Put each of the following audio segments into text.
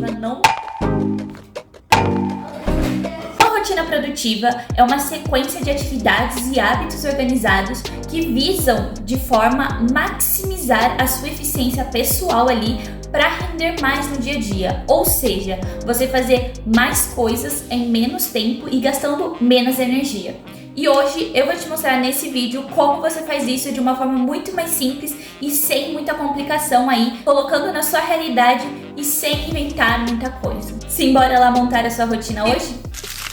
produtiva não... Uma rotina produtiva é uma sequência de atividades e hábitos organizados que visam, de forma, maximizar a sua eficiência pessoal ali para render mais no dia a dia. Ou seja, você fazer mais coisas em menos tempo e gastando menos energia. E hoje eu vou te mostrar nesse vídeo como você faz isso de uma forma muito mais simples e sem muita complicação aí, colocando na sua realidade e sem inventar muita coisa. Simbora lá montar a sua rotina hoje?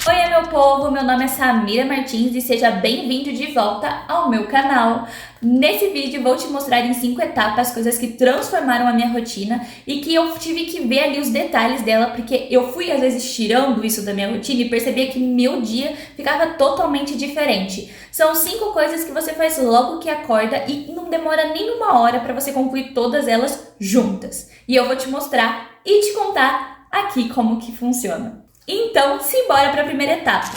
Oi, meu povo, meu nome é Samira Martins e seja bem-vindo de volta ao meu canal. Nesse vídeo vou te mostrar em 5 etapas coisas que transformaram a minha rotina e que eu tive que ver ali os detalhes dela, porque eu fui às vezes tirando isso da minha rotina e percebia que meu dia ficava totalmente diferente. São 5 coisas que você faz logo que acorda e não demora nem uma hora para você concluir todas elas juntas. E eu vou te mostrar e te contar aqui como que funciona. Então, simbora para a primeira etapa.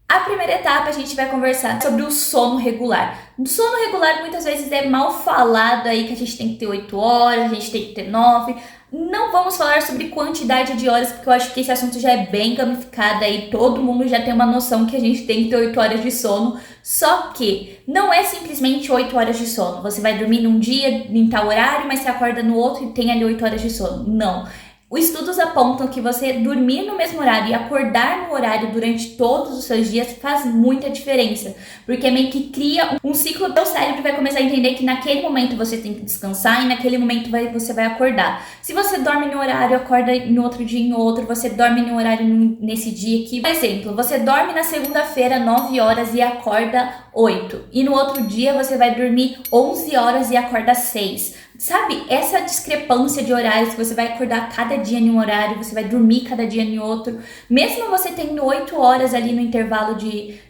A primeira etapa a gente vai conversar sobre o sono regular. O sono regular muitas vezes é mal falado aí, que a gente tem que ter 8 horas, a gente tem que ter 9. Não vamos falar sobre quantidade de horas, porque eu acho que esse assunto já é bem gamificado aí, todo mundo já tem uma noção que a gente tem que ter 8 horas de sono. Só que não é simplesmente 8 horas de sono. Você vai dormir num dia, em tal horário, mas você acorda no outro e tem ali 8 horas de sono. Não. Os estudos apontam que você dormir no mesmo horário e acordar no horário durante todos os seus dias faz muita diferença, porque meio que cria um ciclo, teu cérebro vai começar a entender que naquele momento você tem que descansar e naquele momento você vai acordar. Se você dorme no horário, acorda no outro dia em outro, você dorme no horário nesse dia aqui. Por exemplo, você dorme na segunda-feira 9 horas e acorda 8, e no outro dia você vai dormir 11 horas e acorda 6. Sabe, essa discrepância de horários, que você vai acordar cada dia em um horário, você vai dormir cada dia em outro, mesmo você tendo 8 horas ali no intervalo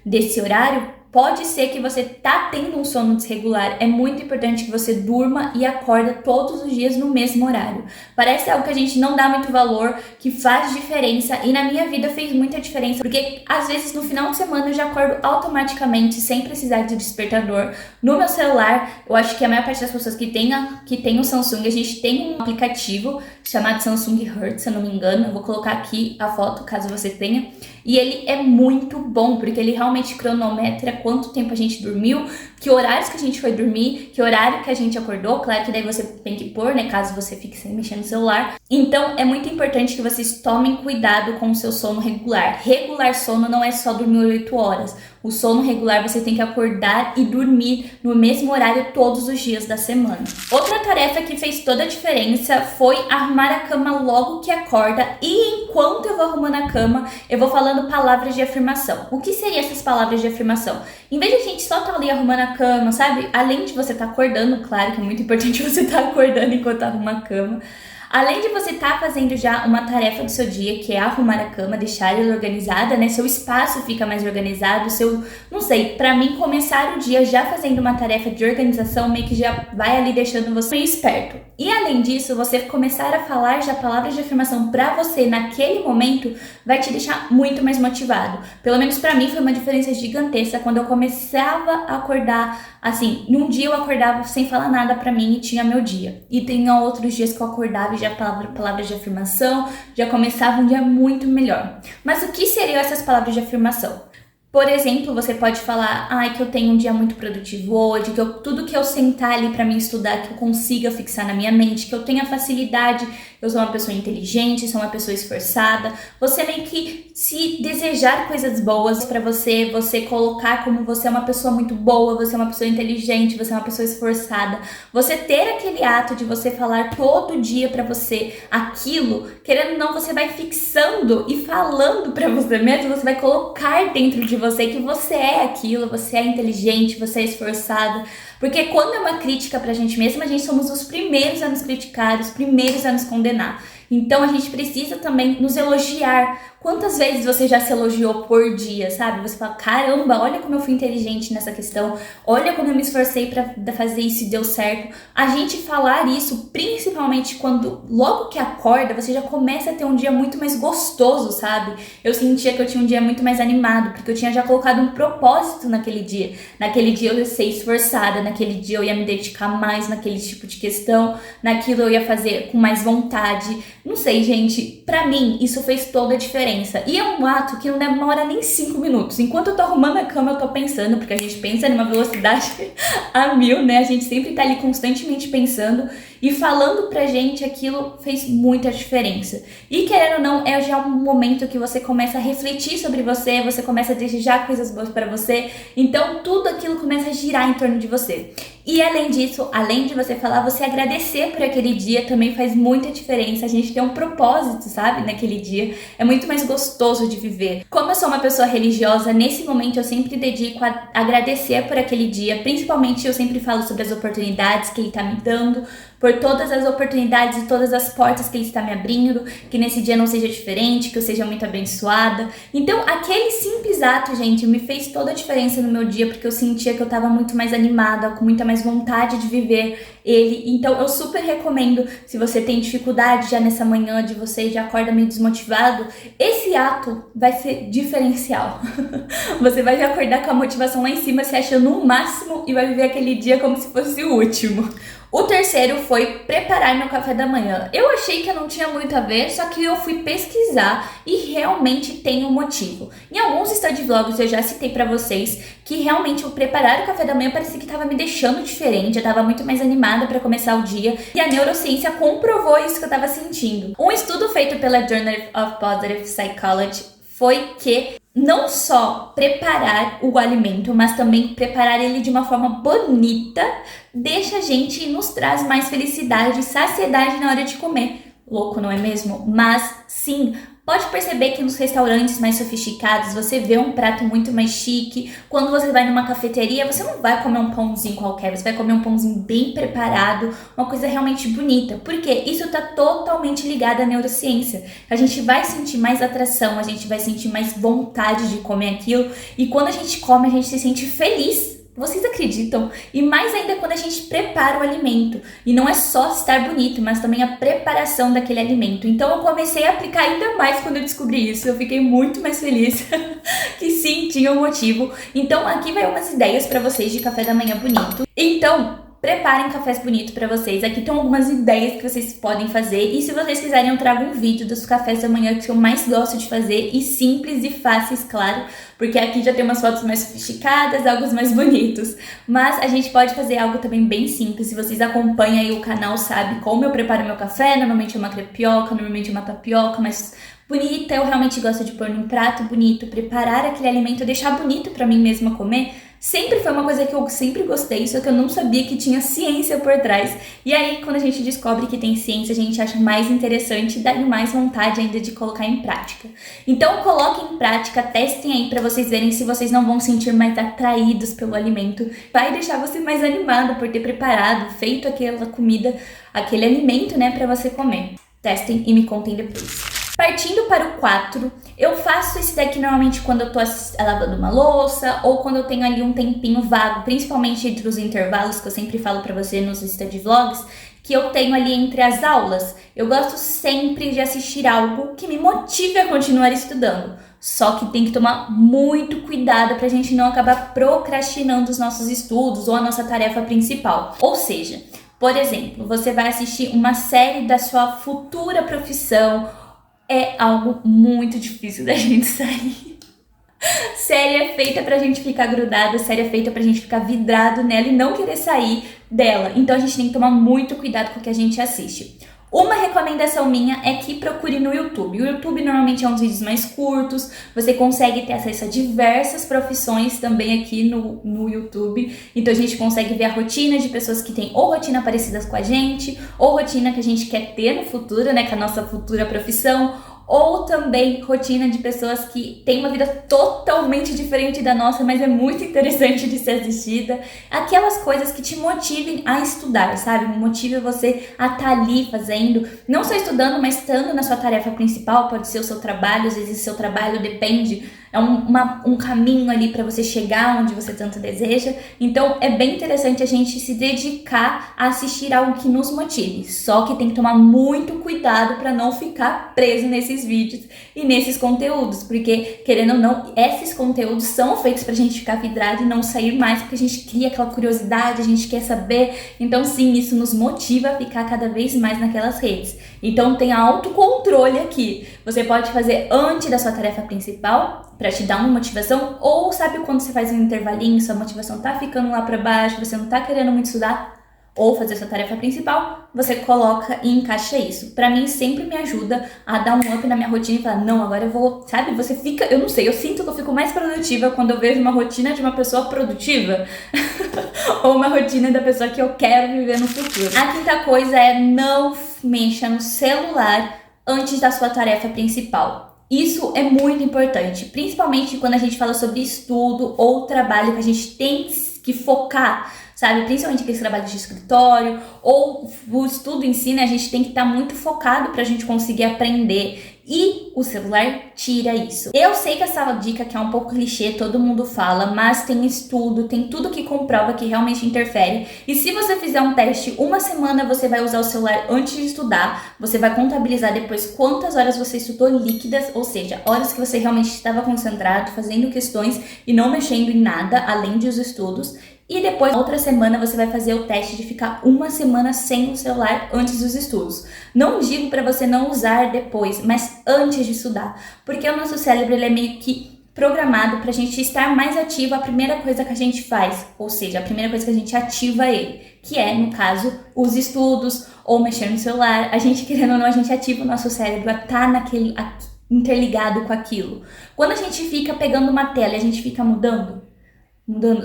desse horário, pode ser que você tá tendo um sono desregular. É muito importante que você durma e acorda todos os dias no mesmo horário. Parece algo que a gente não dá muito valor, que faz diferença, e na minha vida fez muita diferença, porque às vezes no final de semana eu já acordo automaticamente, sem precisar de despertador. No meu celular, eu acho que a maior parte das pessoas que tem o Samsung, a gente tem um aplicativo chamado Samsung Heart, se eu não me engano. Eu vou colocar aqui a foto, caso você tenha. E ele é muito bom, porque ele realmente cronometra quanto tempo a gente dormiu, que horários que a gente foi dormir, que horário que a gente acordou. Claro que daí você tem que pôr, né, caso você fique sem mexer no celular. Então, é muito importante que vocês tomem cuidado com o seu sono regular. Regular sono não é só dormir 8 horas. O sono regular você tem que acordar e dormir no mesmo horário todos os dias da semana. Outra tarefa que fez toda a diferença foi arrumar a cama logo que acorda, e enquanto eu vou arrumando a cama, eu vou falando palavras de afirmação. O que seriam essas palavras de afirmação? Em vez de a gente só estar ali arrumando a cama, sabe? Além de você estar acordando, claro que é muito importante você estar acordando enquanto arruma a cama. Além de você estar fazendo já uma tarefa do seu dia, que é arrumar a cama, deixar ela organizada, né? Seu espaço fica mais organizado, não sei, pra mim começar o dia já fazendo uma tarefa de organização meio que já vai ali deixando você meio esperto. E além disso, você começar a falar já palavras de afirmação pra você naquele momento vai te deixar muito mais motivado. Pelo menos pra mim foi uma diferença gigantesca quando eu começava a acordar, assim, num dia eu acordava sem falar nada pra mim e tinha meu dia. E tinha outros dias que eu acordava e já palavras de afirmação, já começava um dia muito melhor. Mas o que seriam essas palavras de afirmação? Por exemplo, você pode falar, que eu tenho um dia muito produtivo hoje, que tudo que eu sentar ali pra mim estudar, que eu consiga fixar na minha mente, que eu tenha facilidade, eu sou uma pessoa inteligente, sou uma pessoa esforçada. Você meio que se desejar coisas boas pra você, você colocar como você é uma pessoa muito boa, você é uma pessoa inteligente, você é uma pessoa esforçada. Você ter aquele ato de você falar todo dia pra você aquilo, querendo ou não, você vai fixando e falando pra você mesmo, você vai colocar dentro de você que você é aquilo, você é inteligente, você é esforçada. Porque quando é uma crítica pra gente mesma, a gente somos os primeiros a nos criticar, os primeiros a nos condenar. Então a gente precisa também nos elogiar. Quantas vezes você já se elogiou por dia, sabe? Você fala, caramba, olha como eu fui inteligente nessa questão, olha como eu me esforcei pra fazer isso e deu certo. A gente falar isso, principalmente quando logo que acorda, você já começa a ter um dia muito mais gostoso, sabe? Eu sentia que eu tinha um dia muito mais animado, porque eu tinha já colocado um propósito naquele dia. Naquele dia eu ia ser esforçada, naquele dia eu ia me dedicar mais naquele tipo de questão, naquilo eu ia fazer com mais vontade. Não sei, gente, pra mim isso fez toda a diferença. E é um ato que não demora nem 5 minutos. Enquanto eu tô arrumando a cama, eu tô pensando, porque a gente pensa numa velocidade a 1000, né? A gente sempre tá ali constantemente pensando e falando pra gente, aquilo fez muita diferença. E querendo ou não, é já um momento que você começa a refletir sobre você começa a desejar coisas boas pra você, então tudo aquilo começa a girar em torno de você. E além disso, além de você falar, você agradecer por aquele dia também faz muita diferença. A gente tem um propósito, sabe, naquele dia. É muito mais gostoso de viver. Como eu sou uma pessoa religiosa, nesse momento eu sempre dedico a agradecer por aquele dia. Principalmente eu sempre falo sobre as oportunidades que ele tá me dando, por todas as oportunidades e todas as portas que ele está me abrindo, que nesse dia não seja diferente, que eu seja muito abençoada. Então, aquele simples ato, gente, me fez toda a diferença no meu dia, porque eu sentia que eu estava muito mais animada, com muita mais vontade de viver ele. Então, eu super recomendo, se você tem dificuldade já nessa manhã, de você já acorda meio desmotivado, esse ato vai ser diferencial. Você vai acordar com a motivação lá em cima, se achando o máximo e vai viver aquele dia como se fosse o último. O terceiro foi preparar meu café da manhã. Eu achei que eu não tinha muito a ver, só que eu fui pesquisar e realmente tem um motivo. Em alguns study vlogs eu já citei pra vocês que realmente o preparar o café da manhã parecia que tava me deixando diferente, eu tava muito mais animada pra começar o dia e a neurociência comprovou isso que eu tava sentindo. Um estudo feito pela Journal of Positive Psychology foi que não só preparar o alimento, mas também preparar ele de uma forma bonita, deixa a gente e nos traz mais felicidade e saciedade na hora de comer. Louco, não é mesmo? Mas sim, pode perceber que nos restaurantes mais sofisticados você vê um prato muito mais chique. Quando você vai numa cafeteria, você não vai comer um pãozinho qualquer, você vai comer um pãozinho bem preparado, uma coisa realmente bonita. Porque isso está totalmente ligado à neurociência. A gente vai sentir mais atração, a gente vai sentir mais vontade de comer aquilo. E quando a gente come, a gente se sente feliz. Vocês acreditam? E mais ainda quando a gente prepara o alimento. E não é só estar bonito, mas também a preparação daquele alimento. Então eu comecei a aplicar ainda mais quando eu descobri isso. Eu fiquei muito mais feliz que sim, tinha um motivo. Então aqui vai umas ideias para vocês de café da manhã bonito. Então, preparem cafés bonitos para vocês. Aqui estão algumas ideias que vocês podem fazer. E se vocês quiserem, eu trago um vídeo dos cafés da manhã que eu mais gosto de fazer. E simples e fáceis, claro. Porque aqui já tem umas fotos mais sofisticadas, algo mais bonitos. Mas a gente pode fazer algo também bem simples. Se vocês acompanham aí o canal, sabe como eu preparo meu café. Normalmente é uma crepioca, normalmente é uma tapioca, mas bonita. Eu realmente gosto de pôr num prato bonito, preparar aquele alimento, deixar bonito para mim mesma comer. Sempre foi uma coisa que eu sempre gostei, só que eu não sabia que tinha ciência por trás. E aí, quando a gente descobre que tem ciência, a gente acha mais interessante e dá mais vontade ainda de colocar em prática. Então, coloquem em prática, testem aí pra vocês verem se vocês não vão sentir mais atraídos pelo alimento. Vai deixar você mais animado por ter preparado, feito aquela comida, aquele alimento, né, pra você comer. Testem e me contem depois. Partindo para o 4, eu faço esse daqui normalmente quando eu tô lavando uma louça ou quando eu tenho ali um tempinho vago, principalmente entre os intervalos que eu sempre falo pra você nos study vlogs, que eu tenho ali entre as aulas. Eu gosto sempre de assistir algo que me motive a continuar estudando. Só que tem que tomar muito cuidado pra gente não acabar procrastinando os nossos estudos ou a nossa tarefa principal. Ou seja, por exemplo, você vai assistir uma série da sua futura profissão. É algo muito difícil da gente sair. Série é feita pra gente ficar grudado, série é feita pra gente ficar vidrado nela e não querer sair dela. Então a gente tem que tomar muito cuidado com o que a gente assiste. Uma recomendação minha é que procure no YouTube. O YouTube normalmente é uns vídeos mais curtos, você consegue ter acesso a diversas profissões também aqui no YouTube. Então a gente consegue ver a rotina de pessoas que têm ou rotina parecidas com a gente, ou rotina que a gente quer ter no futuro, né, com a nossa futura profissão, ou também rotina de pessoas que têm uma vida totalmente diferente da nossa, mas é muito interessante de ser assistida. Aquelas coisas que te motivem a estudar, sabe? Motive você a estar ali fazendo, não só estudando, mas estando na sua tarefa principal. Pode ser o seu trabalho, às vezes o seu trabalho depende, é um caminho ali para você chegar onde você tanto deseja. Então é bem interessante a gente se dedicar a assistir algo que nos motive. Só que tem que tomar muito cuidado para não ficar preso nesses vídeos e nesses conteúdos, porque querendo ou não, esses conteúdos são feitos pra gente ficar vidrado e não sair mais, porque a gente cria aquela curiosidade, a gente quer saber. Então sim, isso nos motiva a ficar cada vez mais naquelas redes. Então tem autocontrole aqui. Você pode fazer antes da sua tarefa principal para te dar uma motivação, ou sabe quando você faz um intervalinho, sua motivação tá ficando lá para baixo, você não tá querendo muito estudar ou fazer sua tarefa principal, você coloca e encaixa isso. Pra mim sempre me ajuda a dar um up na minha rotina e falar, não, agora eu vou, sabe? Você fica, eu não sei, eu sinto que eu fico mais produtiva quando eu vejo uma rotina de uma pessoa produtiva ou uma rotina da pessoa que eu quero viver no futuro. A quinta coisa é não mexa no celular antes da sua tarefa principal. Isso é muito importante, principalmente quando a gente fala sobre estudo ou trabalho que a gente tem que focar, sabe? Principalmente aqueles trabalhos de escritório ou o estudo em si, né? A gente tem que estar muito focado pra gente conseguir aprender. E o celular tira isso. Eu sei que essa dica aqui é um pouco clichê, todo mundo fala, mas tem estudo, tem tudo que comprova que realmente interfere. E se você fizer um teste uma semana, você vai usar o celular antes de estudar, você vai contabilizar depois quantas horas você estudou líquidas, ou seja, horas que você realmente estava concentrado, fazendo questões e não mexendo em nada, além dos estudos. E depois, outra semana, você vai fazer o teste de ficar uma semana sem o celular antes dos estudos. Não digo para você não usar depois, mas antes de estudar. Porque o nosso cérebro ele é meio que programado pra gente estar mais ativo a primeira coisa que a gente faz. Ou seja, a primeira coisa que a gente ativa ele. Que é, no caso, os estudos ou mexer no celular. A gente, querendo ou não, a gente ativa o nosso cérebro a estar interligado com aquilo. Quando a gente fica pegando uma tela e a gente fica mudando,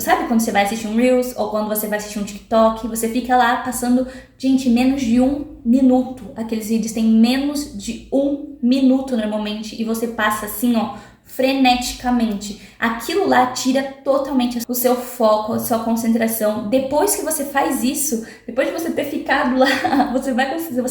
sabe quando você vai assistir um Reels ou quando você vai assistir um TikTok, você fica lá passando, gente, menos de 1 minuto. Aqueles vídeos têm menos de 1 minuto normalmente e você passa assim, ó, freneticamente. Aquilo lá tira totalmente o seu foco, a sua concentração. Depois que você faz isso, depois de você ter ficado lá, você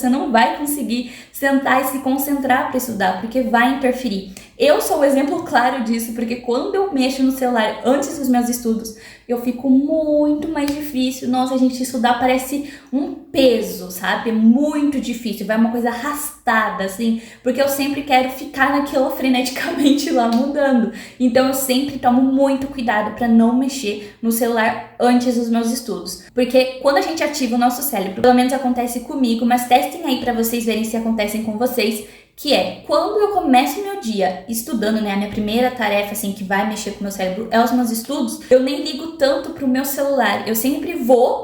não vai conseguir sentar e se concentrar para estudar, porque vai interferir. Eu sou o exemplo claro disso, porque quando eu mexo no celular antes dos meus estudos, eu fico muito mais difícil. Nossa, a gente estudar parece um peso, sabe? É muito difícil, vai uma coisa arrastada, assim, porque eu sempre quero ficar naquilo freneticamente lá mudando. Então eu sempre tomo muito cuidado para não mexer no celular antes dos meus estudos. Porque quando a gente ativa o nosso cérebro, pelo menos acontece comigo, mas testem aí para vocês verem se acontecem com vocês, que é, quando eu começo meu dia estudando, né, a minha primeira tarefa, assim, que vai mexer com o meu cérebro é os meus estudos, eu nem ligo tanto pro meu celular, eu sempre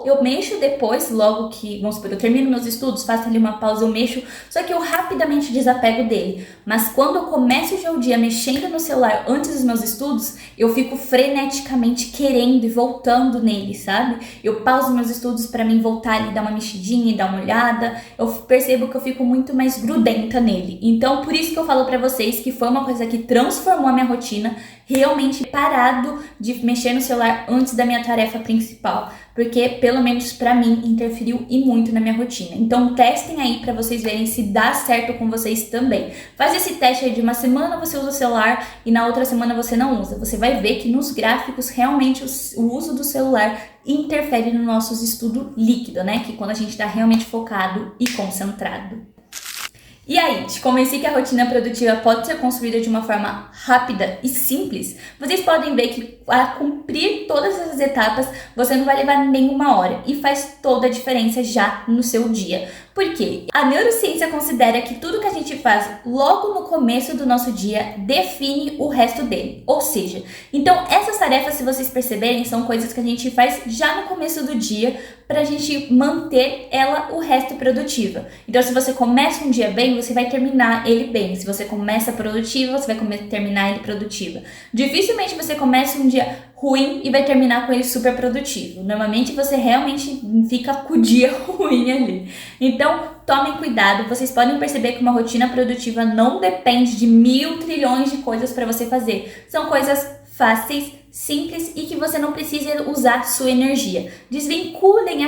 eu mexo depois, logo que, vamos supor, eu termino meus estudos, faço ali uma pausa, eu mexo, só que eu rapidamente desapego dele. Mas quando eu começo já o dia mexendo no celular antes dos meus estudos, eu fico freneticamente querendo e voltando nele, sabe? Eu pauso meus estudos pra mim voltar ali, dar uma mexidinha e dar uma olhada, eu percebo que eu fico muito mais grudenta nele. Então, por isso que eu falo pra vocês que foi uma coisa que transformou a minha rotina, realmente parado de mexer no celular antes da minha tarefa principal, porque pelo menos pra mim interferiu e muito na minha rotina. Então, testem aí pra vocês verem se dá certo com vocês também. Faz esse teste aí de uma semana você usa o celular e na outra semana você não usa. Você vai ver que nos gráficos realmente o uso do celular interfere no nosso estudo líquido, né? Que quando a gente tá realmente focado e concentrado. E aí, te convenci que a rotina produtiva pode ser construída de uma forma rápida e simples? Vocês podem ver que a cumprir todas essas etapas, você não vai levar nenhuma hora e faz toda a diferença já no seu dia. Por quê? A neurociência considera que tudo que a gente faz logo no começo do nosso dia define o resto dele. Ou seja, então essas tarefas, se vocês perceberem, são coisas que a gente faz já no começo do dia para a gente manter ela o resto produtiva. Então, se você começa um dia bem, você vai terminar ele bem. Se você começa produtivo, você vai terminar ele produtiva. Dificilmente você começa um dia ruim e vai terminar com ele super produtivo. Normalmente você realmente fica com o dia ruim ali. Então, tomem cuidado. Vocês podem perceber que uma rotina produtiva não depende de 1000 trilhões de coisas para você fazer. São coisas fáceis, simples e que você não precisa usar sua energia. Desvinculem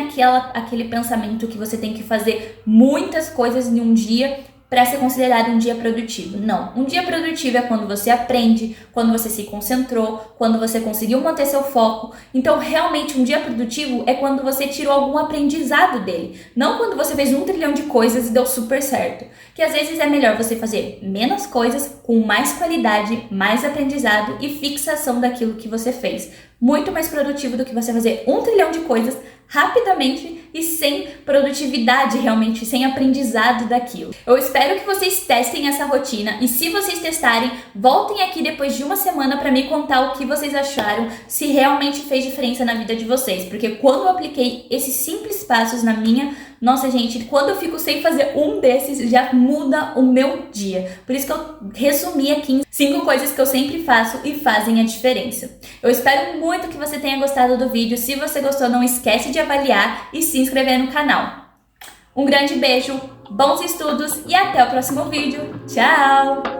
aquele pensamento que você tem que fazer muitas coisas em um dia para ser considerado um dia produtivo. Não, um dia produtivo é quando você aprende, quando você se concentrou, quando você conseguiu manter seu foco. Então, realmente, um dia produtivo é quando você tirou algum aprendizado dele. Não quando você fez 1 trilhão de coisas e deu super certo. Que às vezes é melhor você fazer menos coisas com mais qualidade, mais aprendizado e fixação daquilo que você fez. Muito mais produtivo do que você fazer 1 trilhão de coisas rapidamente e sem produtividade realmente, sem aprendizado daquilo. Eu espero que vocês testem essa rotina e se vocês testarem, voltem aqui depois de uma semana para me contar o que vocês acharam, se realmente fez diferença na vida de vocês, porque quando eu apliquei esses simples passos na minha, nossa gente, quando eu fico sem fazer um desses, já muda o meu dia. Por isso que eu resumi aqui em 5 coisas que eu sempre faço e fazem a diferença. Eu espero muito que você tenha gostado do vídeo. Se você gostou, não esquece de avaliar e se inscrever no canal. Um grande beijo, bons estudos e até o próximo vídeo. Tchau!